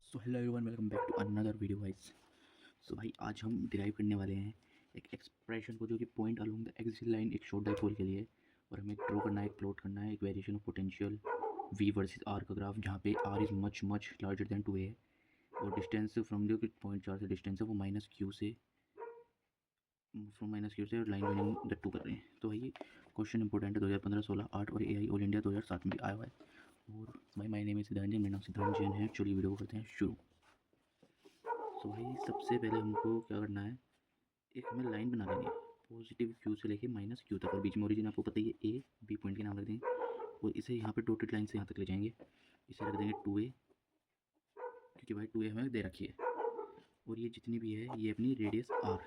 So hello everyone, welcome back to another video guys. So भाई आज हम derive करने वाले हैं एक एक्सप्रेशन को जो कि point along the axis line एक शॉर्ट डाइपोल के लिए, और हमें ड्रॉ करना है, एक प्लॉट करना है, एक variation of potential v versus r का ग्राफ, जहाँ पे r is much much larger than 2a है, और डिस्टेंस फ्रॉम जो कि पॉइंट चार से डिस्टेंस है वो माइनस क्यू से लाइन ज्वाइनिंग द टू कर रहे हैं। तो भाई क्वेश्चन इंपॉर्टेंट है, 2015, 16, 8 और AI ऑल इंडिया 2007 में भी आया हुआ है। और भाई माय नेम इज सिद्धांत जैन, मेरा नाम सिद्धांत जैन है। चलिए वीडियो को करते हैं शुरू। तो भाई सबसे पहले हमको क्या करना है, एक हमें लाइन बना लेनी है पॉजिटिव क्यू से लेके माइनस क्यू तक, और बीच में ओरिजिन आपको पता ही है, ए बी पॉइंट के नाम रख देंगे, और इसे यहाँ पे डॉटेड लाइन से यहाँ तक ले जाएंगे। इसे रख देंगे 2a, क्योंकि भाई 2a हमें दे रखी है, और ये जितनी भी है ये अपनी रेडियस आर।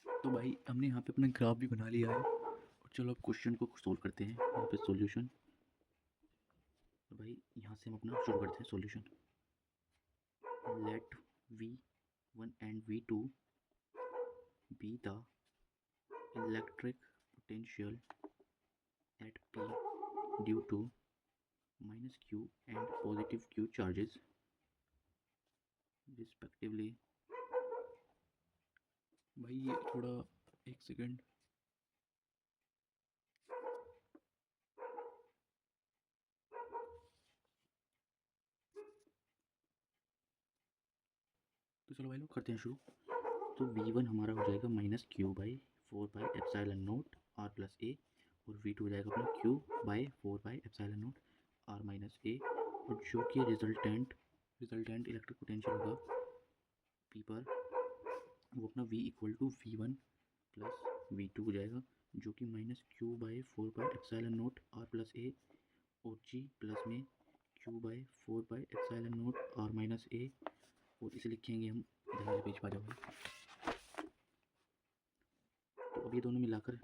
तो भाई हमने यहाँ पे अपना ग्राफ भी बना लिया है, और चलो अब क्वेश्चन को सोल्व करते हैं। यहाँ पे सॉल्यूशन, तो भाई यहाँ से हम अपना शुरू करते हैं solution. Let v1 and v2 be the electric potential at P due to minus Q and positive Q charges respectively। भाई ये थोड़ा, एक सेकेंड। तो चलो भाई लोग करते हैं शुरू। तो V1 हमारा हो जाएगा minus q by 4 pi epsilon naught r plus a, और V2 हो जाएगा अपना q by 4 pi epsilon naught r minus a, और जो कि रिजल्टेंट इलेक्ट्रिक पोटेंशियल होगा P पर, वो अपना V equal to V1 plus V2 हो जाएगा, जो कि minus q by 4 pi epsilon naught r plus a, और जी प्लस में q by 4 pi epsilon naught r minus a, और इसे लिखेंगे हम इधर वाले पेज पर। जाओ, तो अब ये दोनों मिलाकर,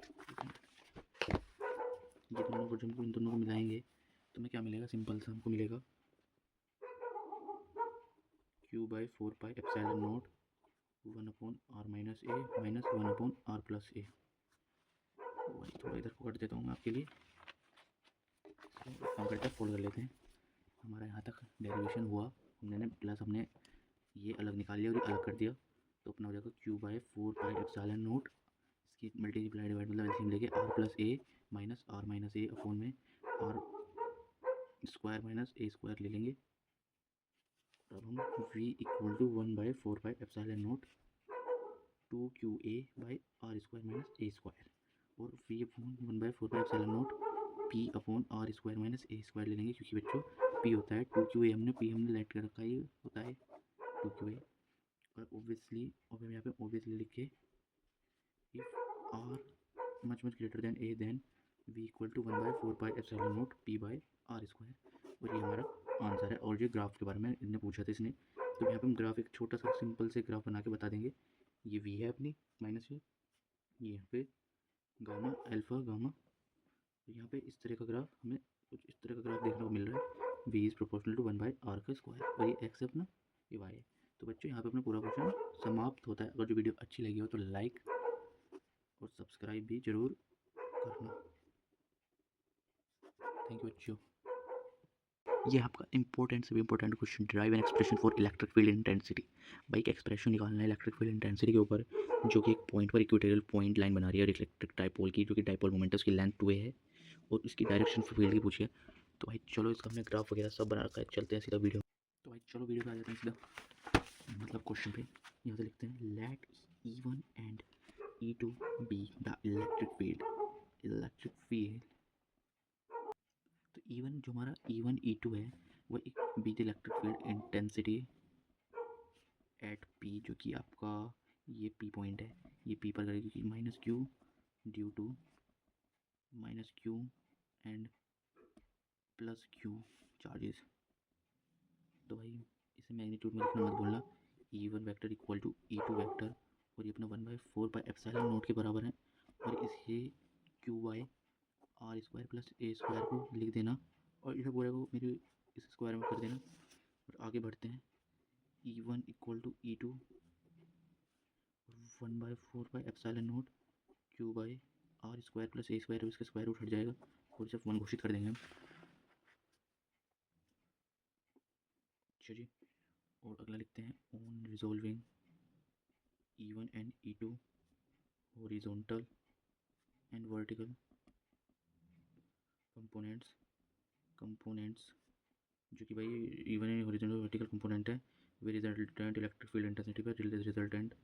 ये दोनों को, जब इन दोनों को मिलाएंगे तो हमें क्या मिलेगा, सिंपल सा हमको मिलेगा q by 4 pi epsilon naught 1/r - a minus 1/r plus a. वही थोड़ा इधर को कर देता हूँ मैं आपके लिए, काम करते हैं, फोल्ड कर लेते हैं। हमारा यहाँ तक डेरिवेशन हुआ, हमने प्लस हमने ये अलग निकाल लिया और ये अलग कर दिया, तो अपना हो जाएगा q by 4 pi epsilon naught, इसकी मल्टीप्लाई डिवाइड मतलब एलसीएम लेके r plus a minus a upon में are square minus a square ले लेंगे। अब हम v equal to 1/4 pi epsilon naught 2qa by are square minus a square, और v upon 1/4 pi epsilon naught p upon r square minus a square ले लेंगे, क्योंकि बच्चों p होता है 2qa, हमने लेट कर रखा है, ये होता है 2qa। और ऑब्वियसली, और हम यहाँ पे ऑब्वियसली लिख के, if r much much greater than a, then v equal to 1/4 pi epsilon naught p by are square, और ये हमारा आंसर है। और ये ग्राफ के बारे में इन्होंने पूछा था इसने, तो यहाँ पे हम ग्राफ एक छोटा सा सिंपल से ग्राफ बना के बता देंगे। ये v है अपनी माइनस ये यहाँ पे गामा अल्फा गामा, तो यहाँ पे इस तरह का ग्राफ, हमें कुछ इस तरह का ग्राफ देखने को मिल रहा है। v is proportional to 1/r का स्क्वायर, और ये x है अपना, ये y है। तो बच्चों यहाँ पे अपना पूरा क्वेश्चन समाप्त होता है। अगर जो वीडियो अच्छी लगी हो तो लाइक और सब्सक्राइब भी ज़रूर करना। थैंक यू बच्चों। ये आपका इंपॉर्टेंट से भी important question, drive an expression for electric field intensity. भाई एक एक्सप्रेशन निकालना है इलेक्ट्रिक फील्ड इंटेंसिटी के ऊपर, जो कि एक पॉइंट पर इक्वेटोरियल पॉइंट लाइन बना रही है इलेक्ट्रिक डाइपोल की, जो कि डाइपोल मोमेंट है, उसकी लेंथ 2a है, और उसकी डायरेक्शन फील्ड की पूछी है। तो भाई चलो इसका हमने ग्राफ वगैरह सब बना रखा है, चलते हैं सीधा वीडियो। तो भाई चलो वीडियो पे आ जाते हैं सीधा, मतलब क्वेश्चन पे। यहाँ से लिखते हैं, let E1 and E2 be the electric field. तो E1 जो हमारा E1 E2 है, वो एक be the electric field intensity at P, जो कि आपका ये P पॉइंट है, ये P पर करेगी, क्योंकि minus q due to minus q and plus q charges. तो भाई इसे मैग्नीट्यूड में लिखना मत भूलना, E1 vector equal to E2 vector, और ये अपना 1/4 पाई एप्सिलॉन नोट के बराबर है, और इसे q by are square plus A square को लिख देना, और इसे पूरे को मेरे इस स्क्वायर में कर देना। और आगे बढ़ते हैं, E1 equal to E2 1/4 pi epsilon naught q by are square plus A square, इसका स्क्वायर रूट हट जाएगा, और इसे 1 घोषित कर देंगे हम। अच्छा जी, और अगला लिखते हैं on resolving E1 and E2 horizontal and vertical components जो कि भाई even and horizontal vertical component है वे रिजल्टेंट इलेक्ट्रिक फील्ड इंटेंसिटी पर रिजल्टेंट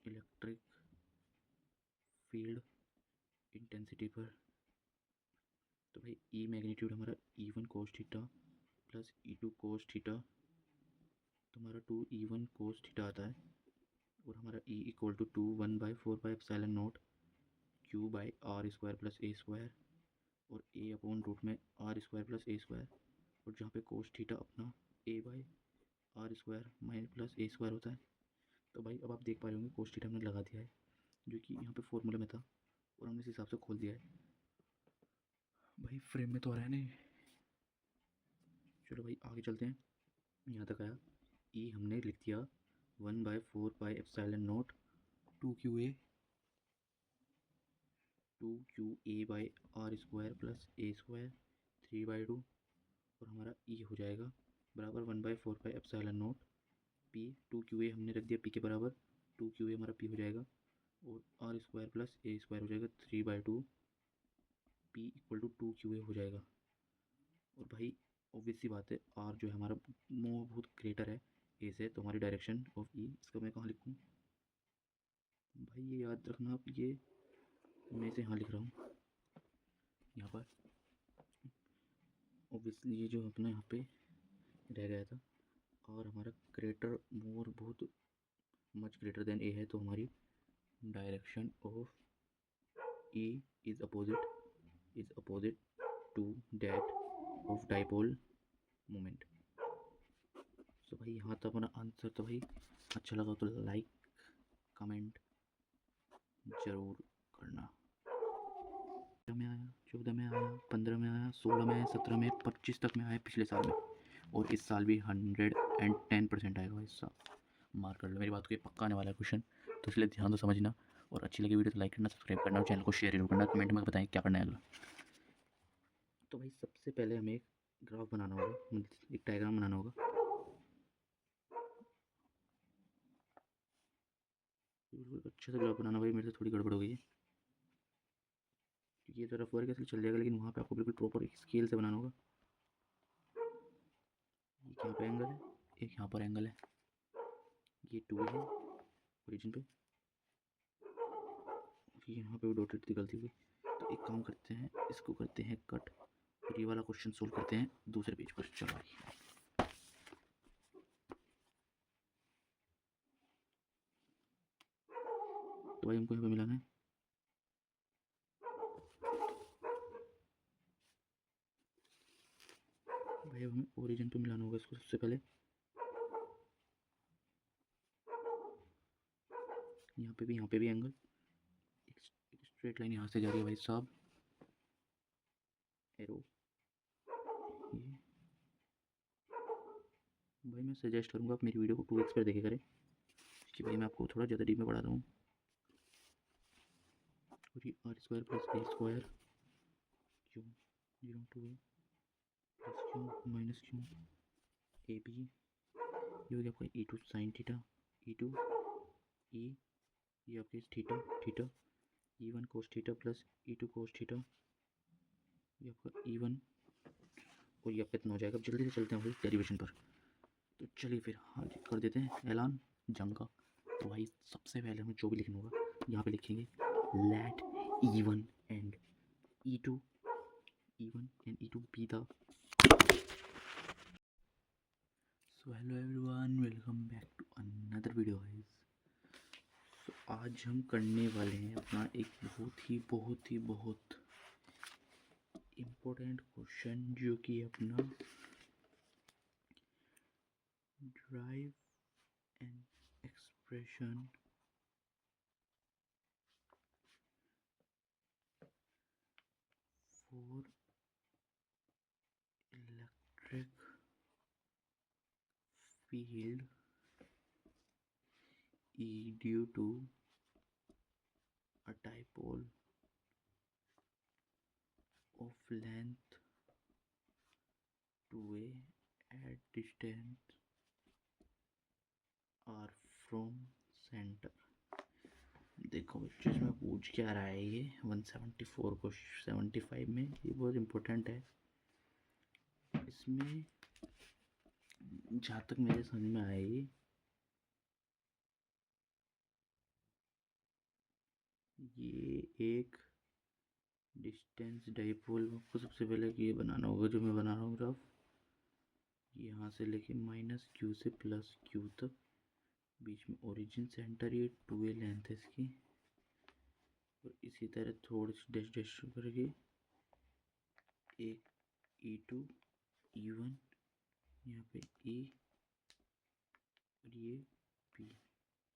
इलेक्ट्रिक फील्ड इंटेंसिटी पर। तो भाई ई मैग्नीट्यूड हमारा E1 cos theta plus E2 cos theta, तो हमारा 2E1 कोस थीटा आता है, और हमारा E equal to 1/4πε0 Q by are square plus A square, और ए अपॉन रूट में are square plus A square, और जहाँ पे कोस थीटा अपना A by are square minus plus A square होता है। तो भाई अब आप देख पा रहे होंगे कोस थीटा हमने लगा दिया है जो कि यहाँ पे फॉर्मूले में था, और हमने इस हिसाब से खोल दिया है। भाई फ्रेम में तो आ रहा है नहीं, चलो भाई आगे चलते हैं। यहाँ तक आया, ई हमने लिख दिया 1/4πε0 2QA by are square plus A square 3/2, और हमारा ई हो जाएगा बराबर 1/4πε0 पी 2QA हमने रख दिया पी के बराबर, 2QA हमारा पी हो जाएगा, और आर स्क्वायर प्लस ए स्क्वायर हो जाएगा 3/2, पी इक्वल टू 2QA हो जाएगा। और भाई ऑब्वियस सी बात है आर जो है हमारा बहुत ग्रेटर है ए से, तो हमारी डायरेक्शन ऑफ ई, इसका मैं कहाँ लिखूँ भाई, ये याद रखना आप, ये मैं इसे यहाँ लिख रहा हूँ यहाँ पर। ऑब्वियसली ये जो अपना यहाँ पे रह गया था, और हमारा ग्रेटर मोर बहुत मच ग्रेटर देन ए है, तो हमारी direction of E is opposite to that of dipole moment. तो भाई यहाँ तक अपना आंसर। तो भाई अच्छा लगा तो लाइक कमेंट ज़रूर करना। 13 में आया, 14 में आया, 15 में आया, 16 में आया, 17 में, 25 तक में आया पिछले साल में, और इस साल भी 110% आएगा इस साल। मार कर लो मेरी बात को, ये पक्का आने वाला है क्वेश्चन, तो इसलिए ध्यान तो समझना, और अच्छी लगी वीडियो तो लाइक करना, सब्सक्राइब करना, और चैनल को शेयर जरूर करना, कमेंट में बताएं क्या करना है अगला। तो भाई सबसे पहले हमें एक ग्राफ बनाना होगा, मतलब एक डायग्राम बनाना होगा। बिल्कुल अच्छे से ग्राफ बनाना भाई, मेरे से थोड़ी गड़बड़ हो गई है, क्योंकि ये तो रफ वर्क है चल जाएगा, लेकिन वहाँ पे आपको बिल्कुल प्रॉपर एक स्केल से बनाना होगा। एक यहाँ पे एंगल है, एक यहाँ पर एंगल है, ये 2 है ओरिजिन पे, यहाँ पे डॉटेड थी गलती हुई। तो एक काम करते हैं, इसको करते हैं कट, और ये वाला क्वेश्चन सोल्व करते हैं दूसरे पेज पर। चलो भाई, तो भाई हमको यहाँ पे मिलाना है, भाई हमें ओरिजिन पे मिलाना होगा इसको सबसे पहले। यहाँ पे भी एंगल, एक स्ट्रेट लाइन यहाँ से जा रही है भाई साहब, एरो ये। भाई मैं सजेस्ट करूँगा आप मेरी वीडियो को 2x पर देखे करें, क्योंकि भाई मैं आपको थोड़ा ज़्यादा डीप में पढ़ा रहा हूँ। और ये R square plus A square Q 0 two A plus Q minus Q A B, ये हो गया आपका E2 sine theta, E2 E, ये आपके theta theta, E1 cos theta plus E2 cos theta, ये आपका E1, और ये आपका इतना हो जाएगा। अब जल्दी से चलते हैं भाई डेरिवेशन पर। तो चलिए फिर हाँ जी कर देते हैं ऐलान जंग का। तो भाई सबसे पहले हमें जो भी लिखना होगा यहाँ पे लिखेंगे let E1 and E2 be the। So hello everyone, welcome back to another video guys. तो आज हम करने वाले हैं अपना एक बहुत इम्पोर्टेंट क्वेश्चन, जो कि अपना drive an expression for electric field E due to a dipole of length 2a at distance r from center। देखो बच्चों इसमें पूछ क्या रहा है, ये 174 को 75 में, ये बहुत इम्पोर्टेंट है। इसमें जहाँ तक मेरे समझ में आया ये एक डिस्टेंस डाइपोल, आपको सबसे पहले ये बनाना होगा जो मैं बना रहा हूँ ग्राफ। यहाँ से लेके -q से +q तक, बीच में ओरिजिन सेंटर, ये 2a लेंथ है इसकी, और इसी तरह थोड़ी सी डैश डैश करके एक E2 E1, यहाँ पे E और ये P,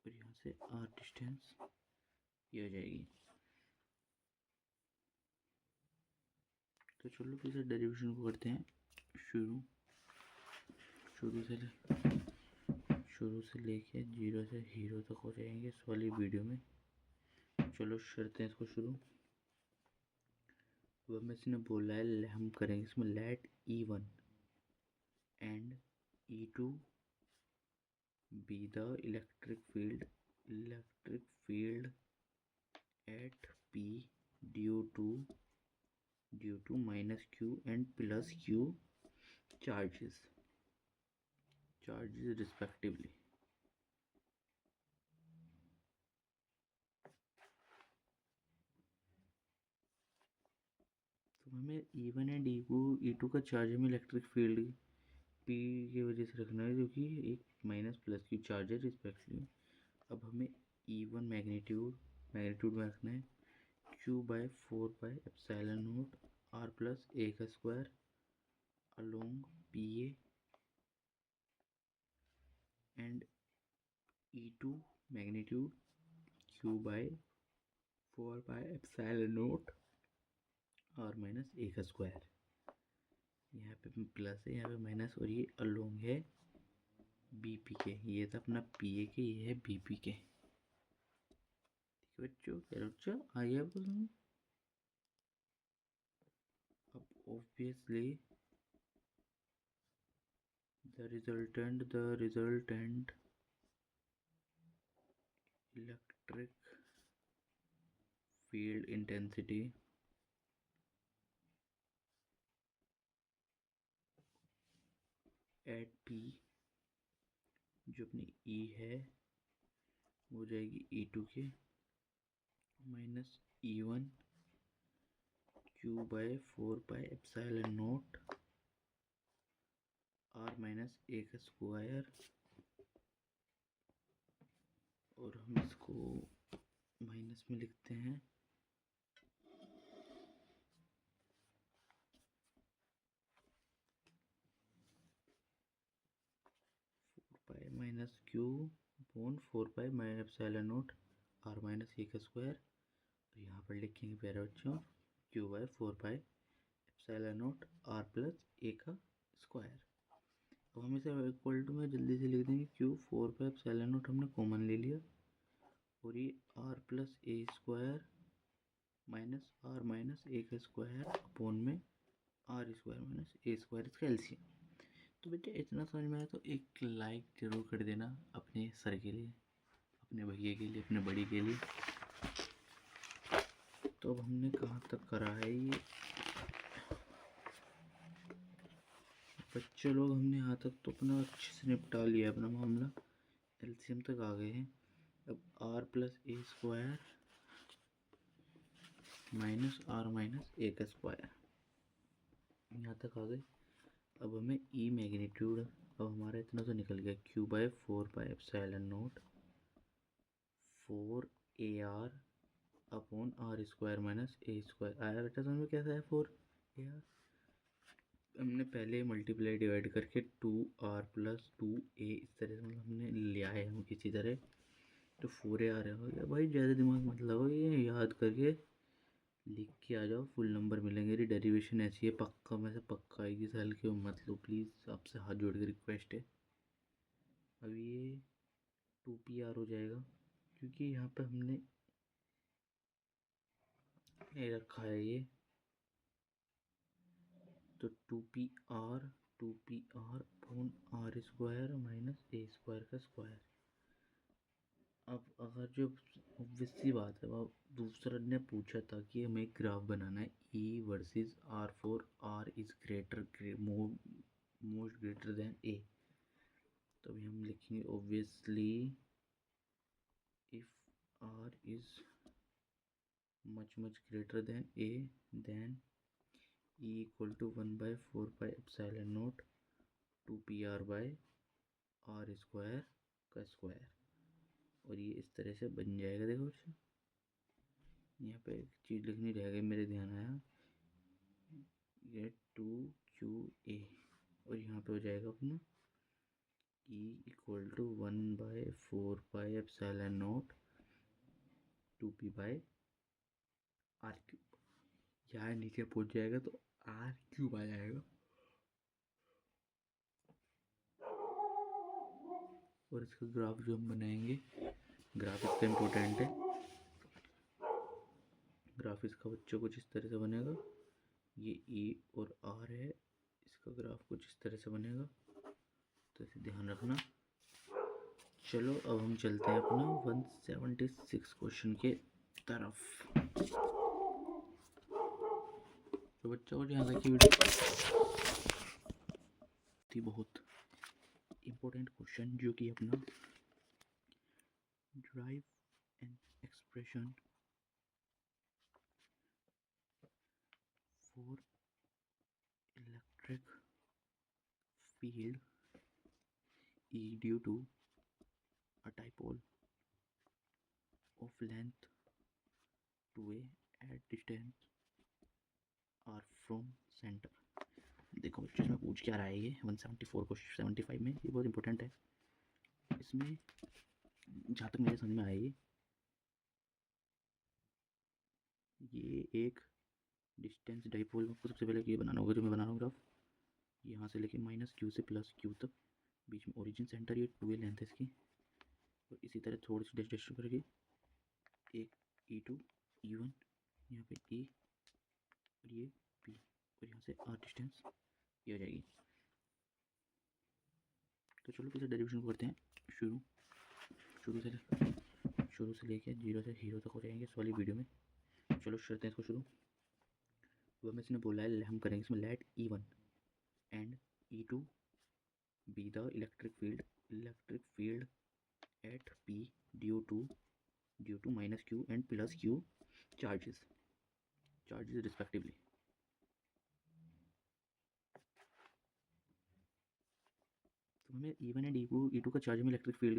और यहाँ से R डिस्टेंस ये हो जाएगी। तो चलो फिर से डेरिवेशन को करते हैं शुरू से लेके 0 से हीरो तक हो जाएंगे इस वाली वीडियो में। चलो करते हैं इसको शुरू। अब हमें इसने बोला है, हम करेंगे इसमें let E1 and E2 be the electric field at P due to -q and +q charges respectively। तो हमें E1 एंड E2 का चार्ज हमें इलेक्ट्रिक फील्ड P की वजह से रखना है, जो कि एक -+q चार्ज है रिस्पेक्टिवली। अब हमें E1 मैग्नीट्यूड में रखना है q/4πε0 r+a² along PA, and E2 magnitude q/4πε0 r-a²। यहाँ पे प्लस है, यहाँ पे माइनस, और ये अलोंग है BP के। ये था अपना PA के, ये है BP के। बच्चों आ गया आपको समझ? अब obviously the resultant electric field intensity at P, जो अपनी E है, हो जाएगी E2 के -E1 q/4πε0 r-a²। और हम इसको माइनस में लिखते हैं -q/4πε0 r-a²। तो यहाँ पर लिखेंगे प्यारे बच्चों q/4πε0 r+a²। अब हम इसे इक्वल टू में जल्दी से लिख देंगे q/4πε0 हमने कॉमन ले लिया, और ये r+a² -r-a² अपॉन में r² -a² इसका एलसीएम। तो बेटा इतना समझ में आया तो एक लाइक जरूर कर देना अपने सर के लिए, अपने भैया के लिए, अपने बड़ी के लिए। तो अब हमने कहाँ तक करा है ये बच्चे लोग, हमने यहाँ तक तो अपना अच्छे से निपटा लिया अपना मामला, एलसीएम तक आ गए हैं। अब r+a² -r-a² यहाँ तक आ गए। अब हमें E मैग्नीट्यूड, अब हमारा इतना तो निकल गया q/4πε0 4ar upon r² -a² आया बेटा समझ में? कैसा है 4ar? हमने पहले मल्टीप्लाई डिवाइड करके 2r + 2a इस तरह से हमने लिया है हम किसी तरह, तो 4ar हो गया। भाई ज़्यादा दिमाग मत लगाओ, ये याद करके लिख के आ जाओ, फुल नंबर मिलेंगे। मेरी डेरिवेशन ऐसी है, पक्का में से पक्का आएगी, साल के मत लो प्लीज़, आपसे हाथ जोड़ के रिक्वेस्ट है। अब ये 2pr हो जाएगा, क्योंकि यहाँ पे हमने ये रखा है ये, तो 2pr upon square minus a square का स्क्वायर। अब अगर जो ऑब्वियस सी बात है, अब दूसरा ने पूछा था कि हमें एक ग्राफ बनाना है E versus R for R is greater most greater than A. तो अभी हम लिखेंगे obviously if R is much greater than A then E equal to 1/4 pi epsilon naught 2 PR by R square का square. और ये इस तरह से बन जाएगा। देखो यहाँ पे एक चीज़ लिखनी रह गई, मेरे ध्यान आया, ये 2QA और यहाँ पे हो जाएगा अपना E equal to 1/4 pi epsilon naught 2P by R cube. यहाँ नीचे पहुँच जाएगा तो आर क्यूब आ जाएगा। और इसका ग्राफ जो हम बनाएंगे, ग्राफ इसका इम्पोर्टेंट है। ग्राफ इसका बच्चों कुछ इस तरह से बनेगा, ये ई और आर है, इसका ग्राफ कुछ इस तरह से बनेगा, तो इसे ध्यान रखना। चलो अब हम चलते हैं अपना 176 क्वेश्चन के तरफ। तो बच्चों को यहाँ तक की वीडियो थी, बहुत इम्पोर्टेंट क्वेश्चन, जो कि अपना drive an expression for electric field E due to a dipole of length 2a at distance r from center। देखो बच्चों इसमें पूछ क्या रहा है, ये 174 को 75 में, ये बहुत इंपॉर्टेंट है। इसमें जहाँ तक मेरे समझ में आया, ये एक डिस्टेंस डाइपोल को सबसे पहले ये बनाना होगा, जो मैं बना रहा हूँ ग्राफ, यहाँ से लेके -q से +q तक, बीच में ओरिजिन सेंटर, ये 2a लेंथ है इसकी, और इसी तरह थोड़ी सी डिस्टेंस करके एक E2 E1, यहाँ पे E और ये P, और यहाँ से R डिस्टेंस ये हो जाएगी। तो चलो किसी डेरिवेशन को करते हैं शुरू से लेके 0 से हीरो तक हो जाएंगे इस वाली वीडियो में। चलो करते हैं इसको शुरू। वो हमें इसने बोला है, हम करेंगे इसमें let E1 and E2 be the electric field at P due to -q and +q charges respectively. तो हमें E1 एंड E2 का चार्ज में इलेक्ट्रिक फील्ड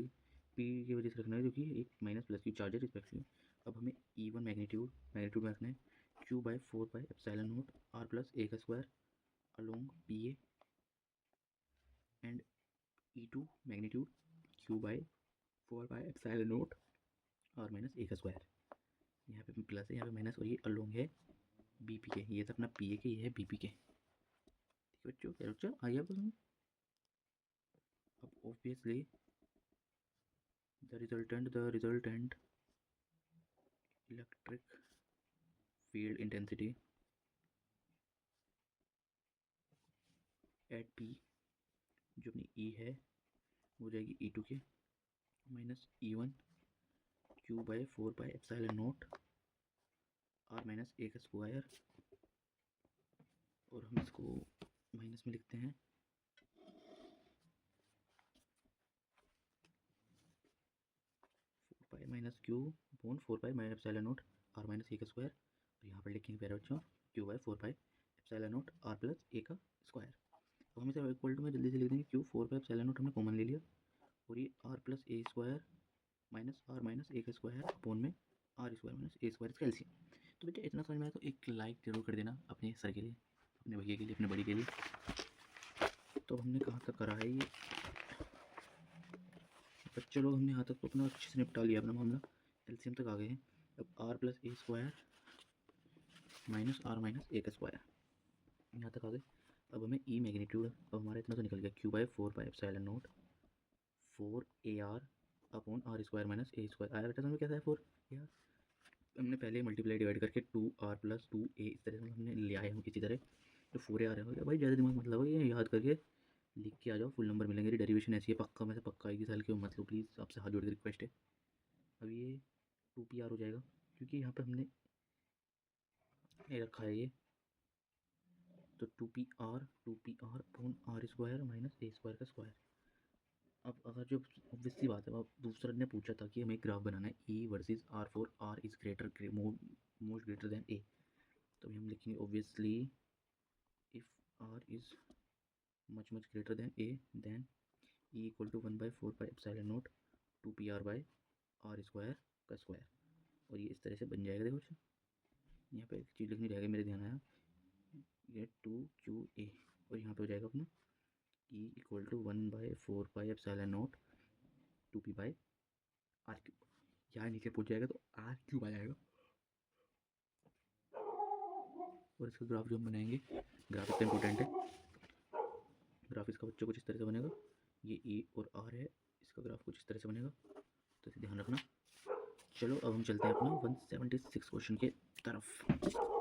P की वजह से रखना है, जो कि एक -+q चार्ज है रिस्पेक्टिवली। अब हमें E1 मैग्नीट्यूड में रखना है q/4 pi epsilon not r + a का square along PA and E2 magnitude q/4 pi epsilon not r - a का स्क्वायर। यहाँ पे प्लस है, यहाँ पे माइनस, और ये अलोंग है BP के, ये तो अपना PA के, ये है BP के। ठीक है बच्चों, क्या बच्चों आइए आपको समझ। अब obviously the resultant electric field intensity at P, जो अपनी E है, हो जाएगी E2 के -E1 q/4 pi epsilon not r - a का स्क्वायर, और हम इसको माइनस में लिखते हैं 4 पाई -q/4 pi -epsilon not r - a का स्क्वायर, और यहाँ पर लिखेंगे प्यारे बच्चों q/4 pi epsilon not r + a का स्क्वायर। तो हम इसे इक्वल टू में जल्दी से लिख देंगे, q4 पाई एप्सिलॉन नॉट हमने कॉमन ले लिया, और ये r + a square minus r - a का स्क्वायर अपॉन में r स्क्वायर - a स्क्वायर इसका एलसीएम। तो बेटा इतना समझ में आया तो एक लाइक जरूर कर देना अपने सर के लिए, अपने भैया के लिए, अपने बड़ी के लिए। तो हमने कहाँ तक करा है ये बच्चों लोग, हमने यहाँ तक तो अपना अच्छे से निपटा लिया अपना मामला, एलसीएम तक आ गए हैं। अब r + a square minus r - a का स्क्वायर यहाँ तक आ गए। अब हमें E मैग्नीट्यूड, अब हमारा इतना तो निकल गया q/4 pi epsilon not 4AR upon r square - a square आया बेटा समझ में कैसा है 4AR। हमने पहले मल्टीप्लाई डिवाइड करके 2r + 2a इस तरह से हमने ले आए हम इसी तरह, तो 4AR है भाई, ज़्यादा दिमाग मतलब ये याद करके लिख के आ जाओ, फुल नंबर मिलेंगे। डेरिवेशन ऐसी है, पक्का में से पक्का आएगी साल के, मतलब प्लीज़ आपसे हाथ जोड़ के रिक्वेस्ट है। अब ये 2 PR हो जाएगा, क्योंकि यहाँ पे हमने ये रखा है ये, तो 2 PR upon R square minus A square का स्क्वायर। अब अगर जो ऑब्वियस सी बात है, अब दूसरा ने पूछा था कि हमें ग्राफ बनाना है E versus R4, R is greater most greater than A, तो हम लिखेंगे obviously if R is much much greater than A, then E equal to 1/4 pi epsilon naught 2 PR by R square का square. और ये इस तरह से बन जाएगा। देखो यहाँ पे एक चीज़ लिखनी रहेगी, मेरे ध्यान आया, ये 2QA, और यहाँ पे हो जाएगा अपना E equal to 1/4 pi epsilon naught 2P/R3। यहाँ नीचे पूछ जाएगा तो R3 आ जाएगा। और इसका ग्राफ जो हम बनाएंगे, ग्राफ इतना इंपॉर्टेंट है, ग्राफ इसका बच्चों कुछ इस तरह से बनेगा। ये E और R है, इसका ग्राफ कुछ इस तरह से बनेगा, तो इसे ध्यान रखना। चलो अब हम चलते हैं अपना 176 क्वेश्चन के तरफ।